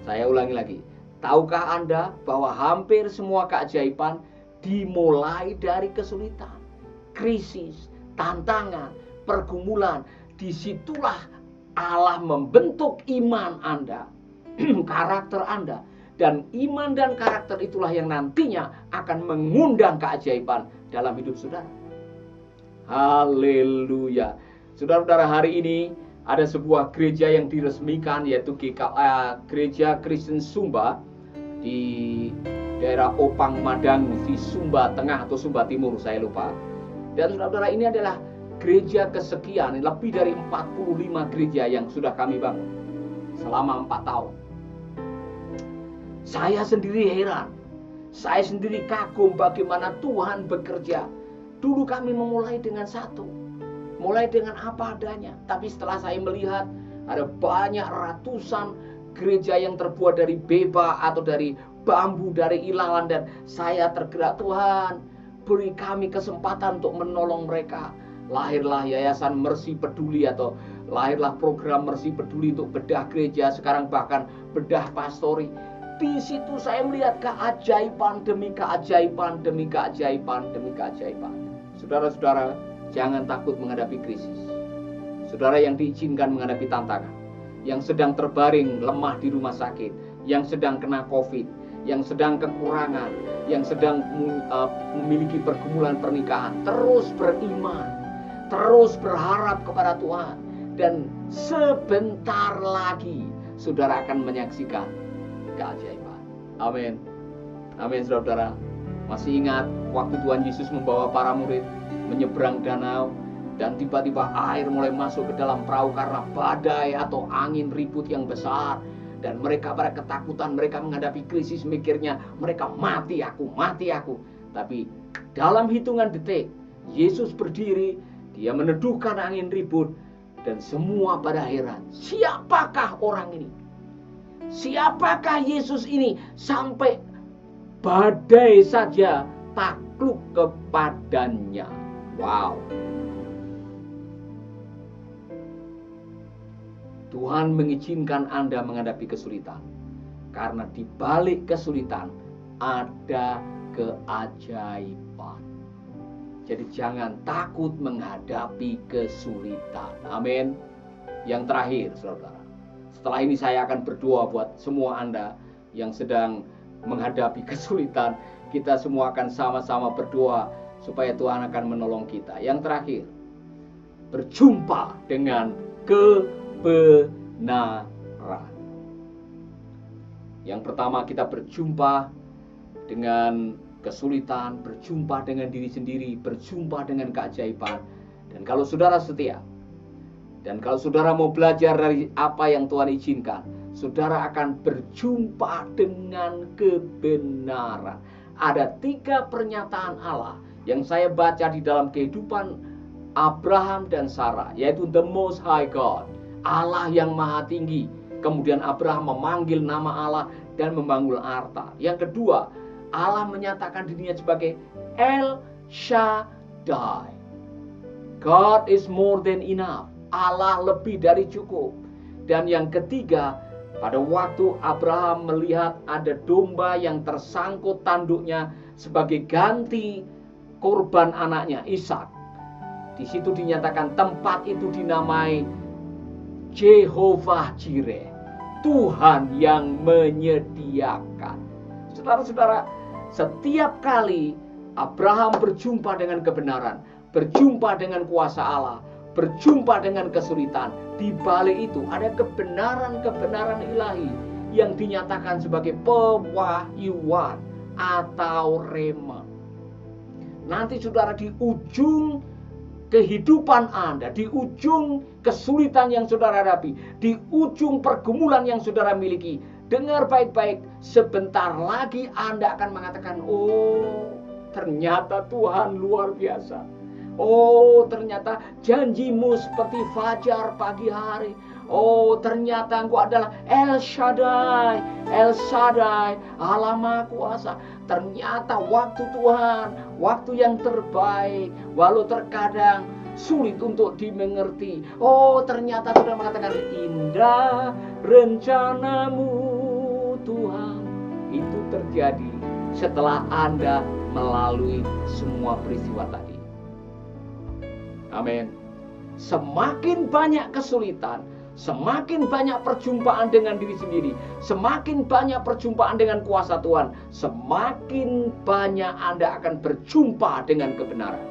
Saya ulangi lagi. Tahukah Anda bahwa hampir semua keajaiban dimulai dari kesulitan, krisis, tantangan, pergumulan? Disitulah Allah membentuk iman Anda, karakter Anda. Dan iman dan karakter itulah yang nantinya akan mengundang keajaiban dalam hidup saudara. Haleluya. Saudara-saudara, hari ini ada sebuah gereja yang diresmikan, yaitu Gereja Kristen Sumba di daerah Opang Madang di Sumba Tengah atau Sumba Timur, saya lupa. Dan saudara-saudara, ini adalah gereja kesekian, lebih dari 45 gereja yang sudah kami bangun selama 4 tahun. Saya sendiri heran, saya sendiri kagum bagaimana Tuhan bekerja. Dulu kami memulai dengan satu, mulai dengan apa adanya. Tapi setelah saya melihat ada banyak ratusan gereja yang terbuat dari beba atau dari bambu, dari ilalang, dan saya tergerak, Tuhan beri kami kesempatan untuk menolong mereka. Lahirlah Yayasan Mercy Peduli atau lahirlah program Mercy Peduli untuk bedah gereja, sekarang bahkan bedah pastori. Di situ saya melihat keajaiban demi keajaiban demi keajaiban demi keajaiban. Saudara-saudara, jangan takut menghadapi krisis. Saudara yang diizinkan menghadapi tantangan, yang sedang terbaring lemah di rumah sakit, yang sedang kena COVID, yang sedang kekurangan, yang sedang memiliki pergumulan pernikahan, terus beriman, terus berharap kepada Tuhan, dan sebentar lagi saudara akan menyaksikan keajaiban. Amin. Amin, saudara-saudara. Masih ingat waktu Tuhan Yesus membawa para murid menyeberang danau, dan tiba-tiba air mulai masuk ke dalam perahu karena badai atau angin ribut yang besar, dan mereka pada ketakutan, mereka menghadapi krisis, mikirnya mereka mati aku. Tapi dalam hitungan detik Yesus berdiri, dia meneduhkan angin ribut, dan semua pada heran, siapakah orang ini? Siapakah Yesus ini sampai badai saja takluk kepadanya? Wow. Tuhan mengizinkan Anda menghadapi kesulitan, karena di balik kesulitan ada keajaiban. Jadi jangan takut menghadapi kesulitan. Amin. Yang terakhir, saudara, setelah ini saya akan berdoa buat semua Anda yang sedang menghadapi kesulitan. Kita semua akan sama-sama berdoa supaya Tuhan akan menolong kita. Yang terakhir, berjumpa dengan kebenaran. Yang pertama, kita berjumpa dengan kesulitan, berjumpa dengan diri sendiri, berjumpa dengan keajaiban. Dan kalau saudara setia, dan kalau saudara mau belajar dari apa yang Tuhan izinkan, saudara akan berjumpa dengan kebenaran. Ada 3 pernyataan Allah yang saya baca di dalam kehidupan Abraham dan Sarah, yaitu the Most High God, Allah yang maha tinggi, Kemudian Abraham memanggil nama Allah dan membangun altar. Yang kedua, Allah menyatakan dirinya sebagai El Shaddai. God is more than enough. Allah lebih dari cukup. Dan yang ketiga, pada waktu Abraham melihat ada domba yang tersangkut tanduknya sebagai ganti korban anaknya Ishak, di situ dinyatakan tempat itu dinamai Jehovah Jireh, Tuhan yang menyediakan. Saudara-saudara, setiap kali Abraham berjumpa dengan kebenaran, berjumpa dengan kuasa Allah, berjumpa dengan kesulitan, di balik itu ada kebenaran-kebenaran ilahi yang dinyatakan sebagai pewahyuan atau rema. Nanti saudara, di ujung kehidupan Anda, di ujung kesulitan yang saudara hadapi, di ujung pergumulan yang saudara miliki, dengar baik-baik, sebentar lagi Anda akan mengatakan, oh ternyata Tuhan luar biasa. Oh ternyata janjimu seperti fajar pagi hari. Oh ternyata Engkau adalah El Shaddai, El Shaddai, Allah Maha Kuasa. Ternyata waktu Tuhan, waktu yang terbaik, walau terkadang sulit untuk dimengerti. Oh ternyata Tuhan mengatakan, indah rencanamu Tuhan. Itu terjadi setelah Anda melalui semua peristiwa tadi. Amin. Semakin banyak kesulitan, semakin banyak perjumpaan dengan diri sendiri, semakin banyak perjumpaan dengan kuasa Tuhan, semakin banyak Anda akan berjumpa dengan kebenaran.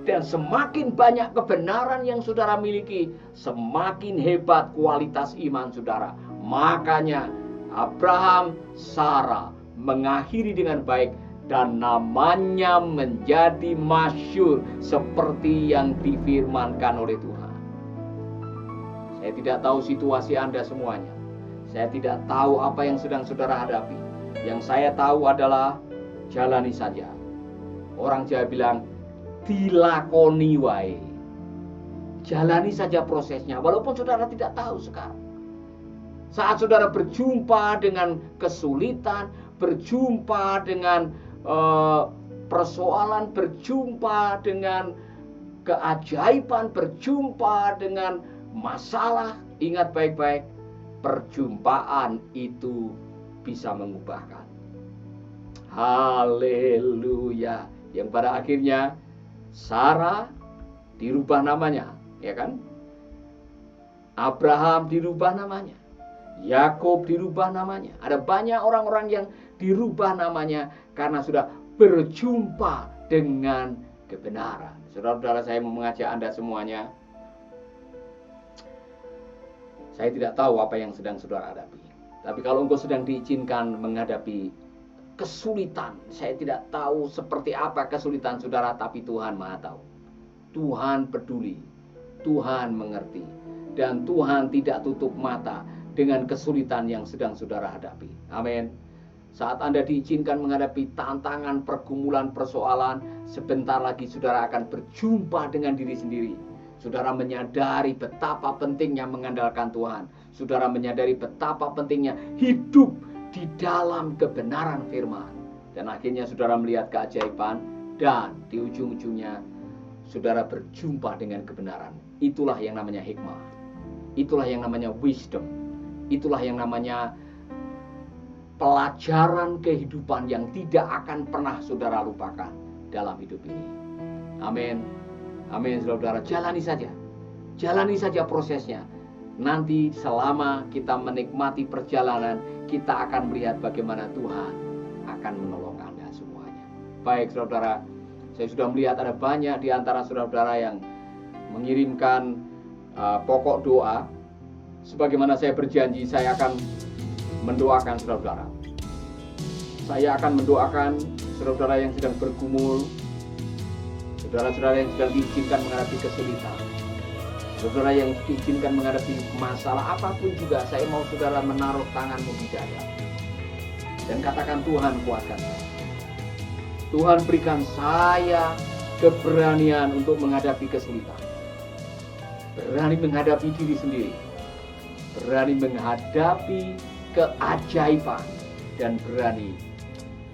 Dan semakin banyak kebenaran yang saudara miliki, semakin hebat kualitas iman saudara. Makanya Abraham, Sarah mengakhiri dengan baik, dan namanya menjadi masyhur seperti yang difirmankan oleh Tuhan. Saya tidak tahu situasi Anda semuanya. Saya tidak tahu apa yang sedang saudara hadapi. Yang saya tahu adalah jalani saja. Orang Jawa bilang, dilakoni wae. Jalani saja prosesnya, walaupun saudara tidak tahu sekarang. Saat saudara berjumpa dengan kesulitan, berjumpa dengan persoalan, berjumpa dengan keajaiban, berjumpa dengan masalah, ingat baik-baik, perjumpaan itu bisa mengubahkan. Haleluya. Yang pada akhirnya Sarah dirubah namanya, ya kan? Abraham dirubah namanya, Yakub dirubah namanya. Ada banyak orang-orang yang dirubah namanya karena sudah berjumpa dengan kebenaran. Saudara-saudara, saya mau mengajak Anda semuanya. Saya tidak tahu apa yang sedang saudara hadapi. Tapi kalau engkau sedang diizinkan menghadapi kesulitan, saya tidak tahu seperti apa kesulitan saudara, tapi Tuhan Maha tahu. Tuhan peduli, Tuhan mengerti, dan Tuhan tidak tutup mata dengan kesulitan yang sedang saudara hadapi. Amin. Saat Anda diizinkan menghadapi tantangan, pergumulan, persoalan, sebentar lagi saudara akan berjumpa dengan diri sendiri. Saudara menyadari betapa pentingnya mengandalkan Tuhan. Saudara menyadari betapa pentingnya hidup di dalam kebenaran firman. Dan akhirnya saudara melihat keajaiban, dan di ujung-ujungnya saudara berjumpa dengan kebenaran. Itulah yang namanya hikmah. Itulah yang namanya wisdom. Itulah yang namanya pelajaran kehidupan yang tidak akan pernah saudara lupakan dalam hidup ini. Amin. Amin, saudara. Jalani saja. Jalani saja prosesnya. Nanti selama kita menikmati perjalanan, kita akan melihat bagaimana Tuhan akan menolong Anda semuanya. Baik, saudara. Saya sudah melihat ada banyak di antara saudara-saudara yang mengirimkan pokok doa. Sebagaimana saya berjanji, saya akan mendoakan saudara-saudara. Saya akan mendoakan saudara-saudara yang sedang bergumul, saudara-saudara yang sedang diizinkan menghadapi kesulitan, saudara yang diizinkan menghadapi masalah apapun juga. Saya mau saudara menaruh tanganmu di dada dan katakan, Tuhan kuatkan saya. Tuhan berikan saya keberanian untuk menghadapi kesulitan, berani menghadapi diri sendiri, berani menghadapi keajaiban, dan berani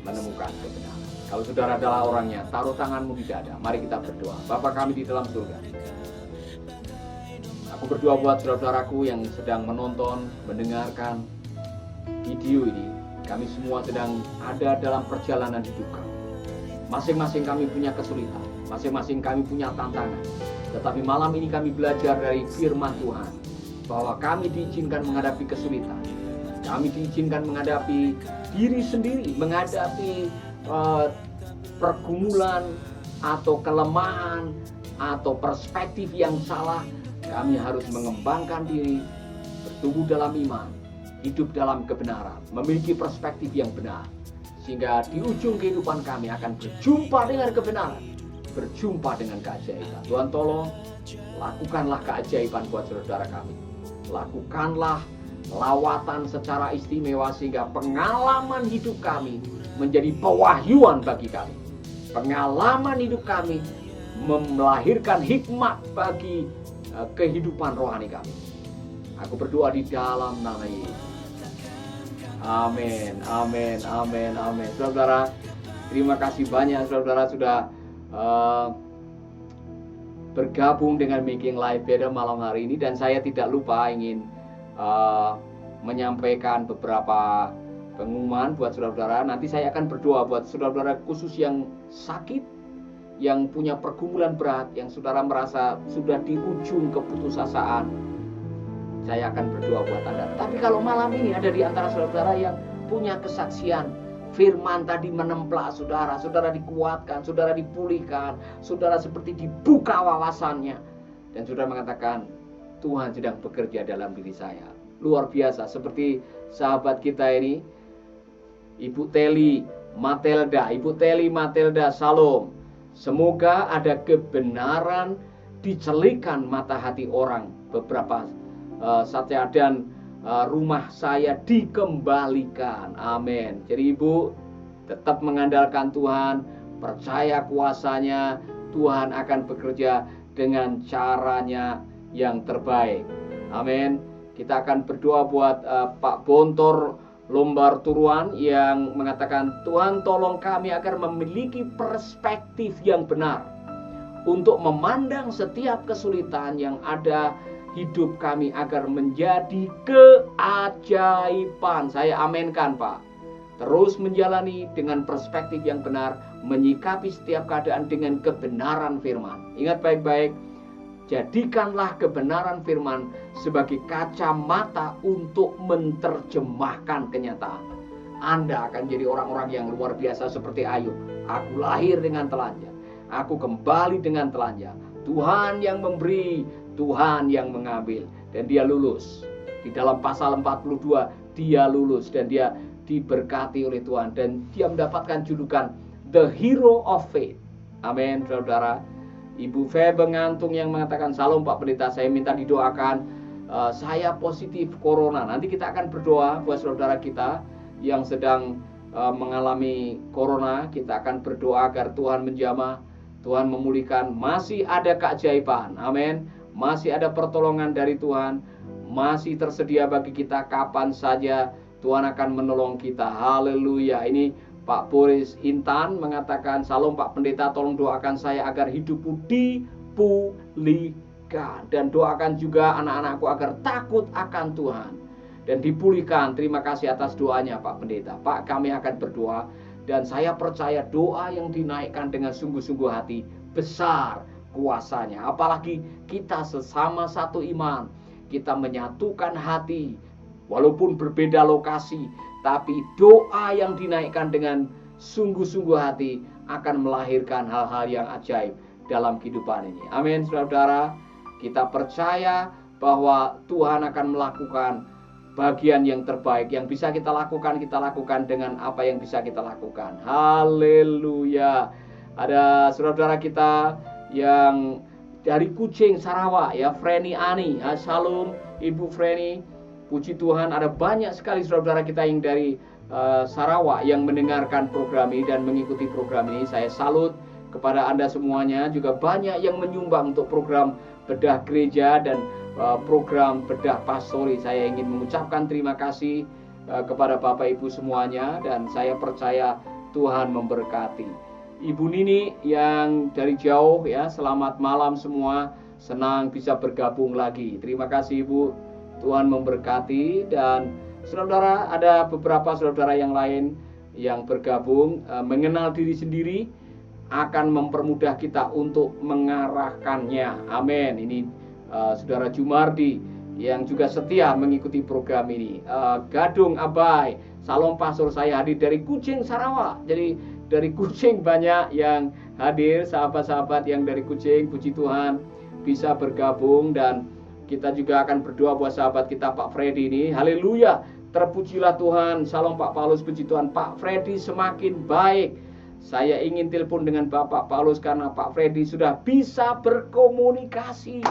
menemukan kebenaran. Kalau saudara adalah orangnya, taruh tanganmu di dada. Mari kita berdoa. Bapa kami di dalam surga, aku berdoa buat saudaraku yang sedang menonton, mendengarkan video ini. Kami semua sedang ada dalam perjalanan hidup kami. Masing-masing kami punya kesulitan, masing-masing kami punya tantangan. Tetapi malam ini kami belajar dari firman Tuhan bahwa kami diizinkan menghadapi kesulitan. Kami diizinkan menghadapi diri sendiri, menghadapi pergumulan atau kelemahan atau perspektif yang salah. Kami harus mengembangkan diri, bertumbuh dalam iman, hidup dalam kebenaran, memiliki perspektif yang benar, sehingga di ujung kehidupan kami akan berjumpa dengan kebenaran, berjumpa dengan keajaiban. Tuhan tolong, lakukanlah keajaiban buat saudara kami. Lakukanlah lawatan secara istimewa sehingga pengalaman hidup kami menjadi pewahyuan bagi kami. Pengalaman hidup kami melahirkan hikmat bagi kehidupan rohani kami. Aku berdoa di dalam nama Yesus. Amin, amin, amin, amin. Saudara, terima kasih banyak saudara sudah bergabung dengan Making Life Better malam hari ini. Dan saya tidak lupa ingin menyampaikan beberapa pengumuman buat saudara-saudara. Nanti saya akan berdoa buat saudara-saudara khusus yang sakit, yang punya pergumulan berat, yang saudara merasa sudah di ujung keputusasaan. Saya akan berdoa buat Anda. Tapi kalau malam ini ada di antara saudara-saudara yang punya kesaksian, firman tadi menemplak saudara, saudara dikuatkan, saudara dipulihkan, saudara seperti dibuka wawasannya, dan saudara mengatakan, Tuhan sedang bekerja dalam diri saya. Luar biasa, seperti sahabat kita ini, Ibu Teli Matelda, Salam. Semoga ada kebenaran dicelikan mata hati orang beberapa saat dan rumah saya dikembalikan. Amin. Jadi Ibu tetap mengandalkan Tuhan, percaya kuasanya. Tuhan akan bekerja dengan caranya yang terbaik. Amin. Kita akan berdoa buat Pak Bontor Lombar Turuan yang mengatakan, Tuhan tolong kami agar memiliki perspektif yang benar untuk memandang setiap kesulitan yang ada hidup kami agar menjadi keajaiban. Saya aminkan Pak. Terus menjalani dengan perspektif yang benar, menyikapi setiap keadaan dengan kebenaran firman. Ingat baik-baik, jadikanlah kebenaran firman sebagai kacamata untuk menerjemahkan kenyataan. Anda akan jadi orang-orang yang luar biasa seperti Ayub. Aku lahir dengan telanjang, aku kembali dengan telanjang. Tuhan yang memberi, Tuhan yang mengambil. Dan dia lulus. Di dalam pasal 42, dia lulus dan dia diberkati oleh Tuhan. Dan dia mendapatkan julukan The Hero of Faith. Amin, saudara. Ibu Febe Ngantung yang mengatakan, Salam Pak Pendeta, saya minta didoakan, saya positif corona. Nanti kita akan berdoa buat saudara kita yang sedang mengalami corona. Kita akan berdoa agar Tuhan menjamah, Tuhan memulihkan. Masih ada keajaiban, amin. Masih ada pertolongan dari Tuhan, masih tersedia bagi kita kapan saja. Tuhan akan menolong kita. Haleluya. Ini Pak Boris Intan mengatakan, Salam Pak Pendeta, tolong doakan saya agar hidupku dipulihkan. Dan doakan juga anak-anakku agar takut akan Tuhan dan dipulihkan. Terima kasih atas doanya Pak Pendeta. Pak, kami akan berdoa. Dan saya percaya doa yang dinaikkan dengan sungguh-sungguh hati, besar kuasanya. Apalagi kita sesama satu iman, kita menyatukan hati, walaupun berbeda lokasi, tapi doa yang dinaikkan dengan sungguh-sungguh hati akan melahirkan hal-hal yang ajaib dalam kehidupan ini. Amin, saudara. Kita percaya bahwa Tuhan akan melakukan bagian yang terbaik. Yang bisa kita lakukan dengan apa yang bisa kita lakukan. Haleluya. Ada saudara kita yang dari Kucing, Sarawak, ya, Freni Ani. Shalom, Ibu Freni. Puji Tuhan, ada banyak sekali saudara kita yang dari Sarawak yang mendengarkan program ini dan mengikuti program ini. Saya salut kepada Anda semuanya. Juga banyak yang menyumbang untuk program bedah gereja dan program bedah pastori. Saya ingin mengucapkan terima kasih kepada Bapak Ibu semuanya, dan saya percaya Tuhan memberkati. Ibu Nini yang dari jauh ya, selamat malam semua. Senang bisa bergabung lagi. Terima kasih Ibu. Tuhan memberkati. Dan saudara, ada beberapa saudara yang lain yang bergabung. Mengenal diri sendiri akan mempermudah kita untuk mengarahkannya. Amin. Ini Saudara Jumardi yang juga setia mengikuti program ini. Gadung Abai, Salam Pastor, saya hadir dari Kucing, Sarawak. Jadi dari Kucing banyak yang hadir, sahabat-sahabat yang dari Kucing, puji Tuhan bisa bergabung. Dan kita juga akan berdoa buat sahabat kita Pak Freddy ini. Haleluya. Terpujilah Tuhan. Salam Pak Paulus, puji Tuhan. Pak Freddy semakin baik. Saya ingin telepon dengan Bapak Paulus karena Pak Freddy sudah bisa berkomunikasi.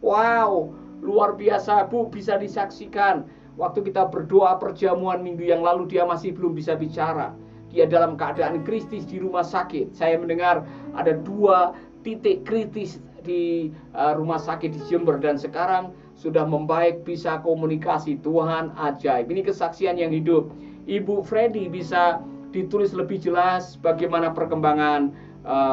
Wow, luar biasa Bu, bisa disaksikan. Waktu kita berdoa perjamuan minggu yang lalu, dia masih belum bisa bicara. Dia dalam keadaan kritis di rumah sakit. Saya mendengar ada 2 titik kritis di rumah sakit di Jember, dan sekarang sudah membaik, bisa komunikasi. Tuhan ajaib. Ini kesaksian yang hidup. Ibu Freddy bisa ditulis lebih jelas bagaimana perkembangan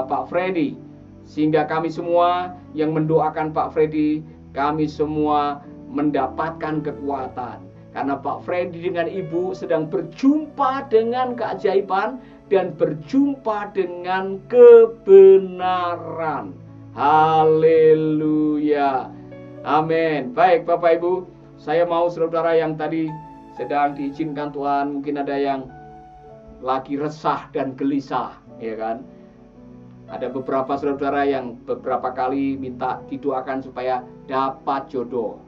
Pak Freddy, sehingga kami semua yang mendoakan Pak Freddy, kami semua mendapatkan kekuatan. Karena Pak Freddy dengan Ibu sedang berjumpa dengan keajaiban dan berjumpa dengan kebenaran. Haleluya. Amin. Baik Bapak Ibu, saya mau saudara yang tadi sedang diizinkan Tuhan, mungkin ada yang lagi resah dan gelisah, ya kan? Ada beberapa saudara yang beberapa kali minta didoakan supaya dapat jodoh.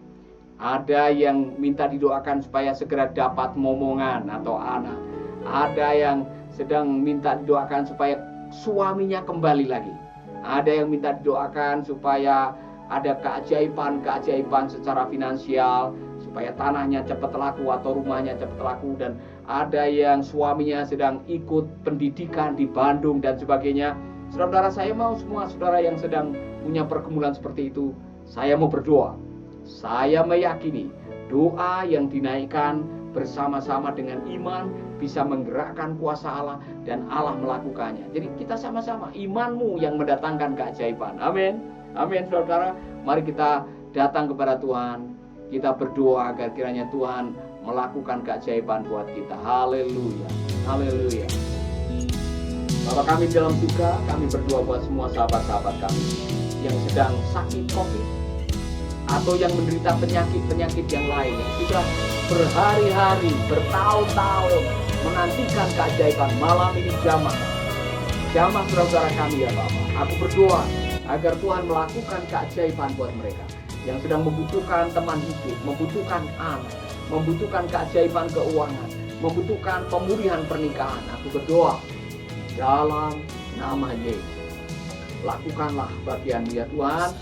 Ada yang minta didoakan supaya segera dapat momongan atau anak. Ada yang sedang minta didoakan supaya suaminya kembali lagi. Ada yang minta didoakan supaya ada keajaiban secara finansial, supaya tanahnya cepat laku atau rumahnya cepat laku. Dan ada yang suaminya sedang ikut pendidikan di Bandung dan sebagainya. Saudara, saya mau semua saudara yang sedang punya pergumulan seperti itu, saya mau berdoa. Saya meyakini doa yang dinaikkan bersama-sama dengan iman bisa menggerakkan kuasa Allah dan Allah melakukannya. Jadi kita sama-sama, imanmu yang mendatangkan keajaiban. Amin. Amin saudara. Mari kita datang kepada Tuhan. Kita berdoa agar kiranya Tuhan melakukan keajaiban buat kita. Haleluya. Haleluya. Bapak kami dalam duka, kami berdoa buat semua sahabat-sahabat kami yang sedang sakit COVID atau yang menderita penyakit-penyakit yang lain, yang sudah berhari-hari, bertahun-tahun menantikan keajaiban. Malam ini jamah saudara kami ya Bapak. Aku berdoa agar Tuhan melakukan keajaiban buat mereka yang sedang membutuhkan teman hidup, membutuhkan anak, membutuhkan keajaiban keuangan, membutuhkan pemulihan pernikahan. Aku berdoa dalam nama Yesus, lakukanlah bagian ya Tuhan.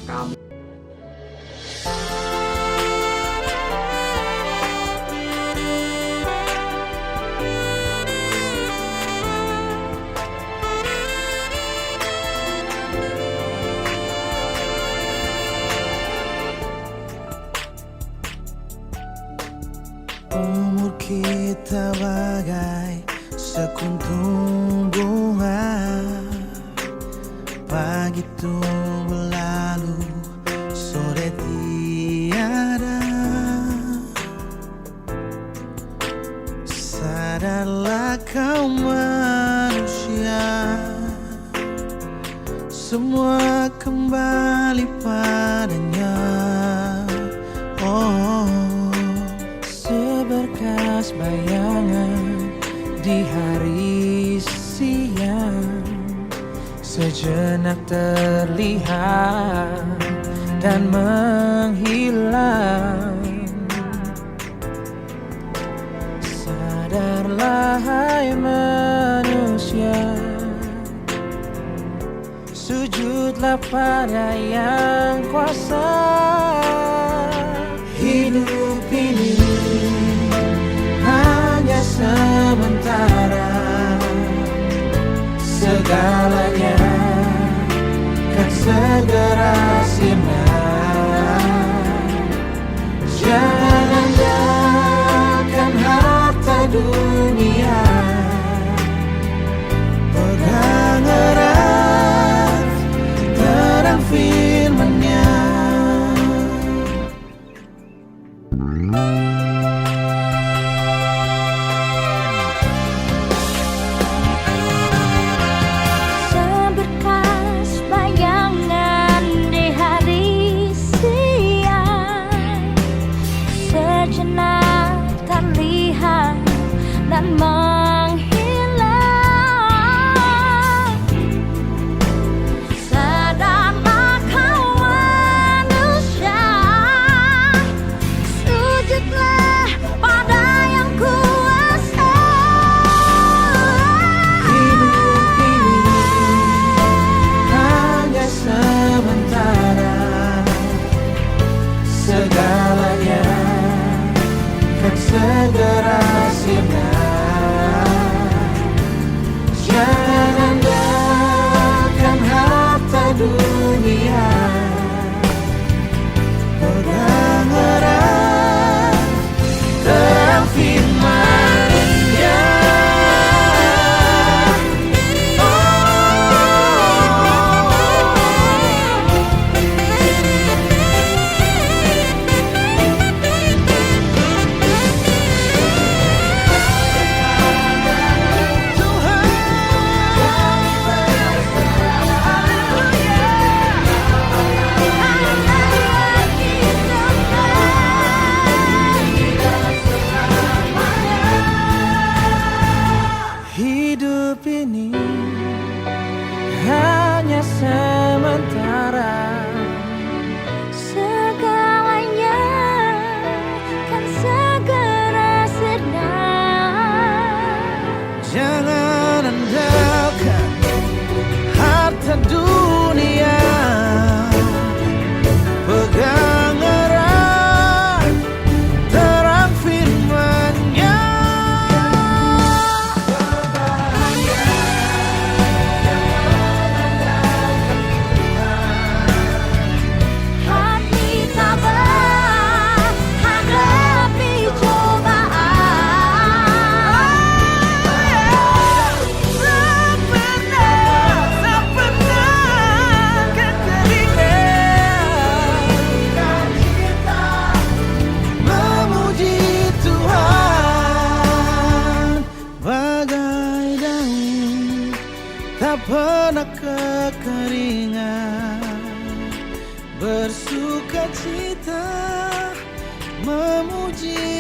Kami umur kita bagai sekuntum bunga, pagi itu berlalu, sore tiada. Sadarlah kau manusia, semua kembali padanya. Oh, seberkas bayangan di hari siang, sejenak terlihat dan menghilang. Sadarlah hai manusia, sujudlah pada yang kuasa. Hidup ini hanya sementara, segalanya segera sinar. Jangan andalkan harta dunia, pegang erat terang firman-Nya. Seberkas bayangan di hari siang, sejenak terlihat dan menghilang. Sadarlah kau manusia, sujudlah pada Yang Kuasa. Hidup ini hanya sementara, segalanya kan segera sinar. Jangan andalkan harta dunia, pegang erat terang firman-Nya. Hidup ini hanya sementara, Segalanya kan segera sirna. jangan andalkan harta dunia, pegang erat terang firman-Nya. Hati tabah hadapi cobaan. Sepena kekeringan, kita memuji Tuhan. Bagai daun tak pernah kekeringan, bersuka cita memuji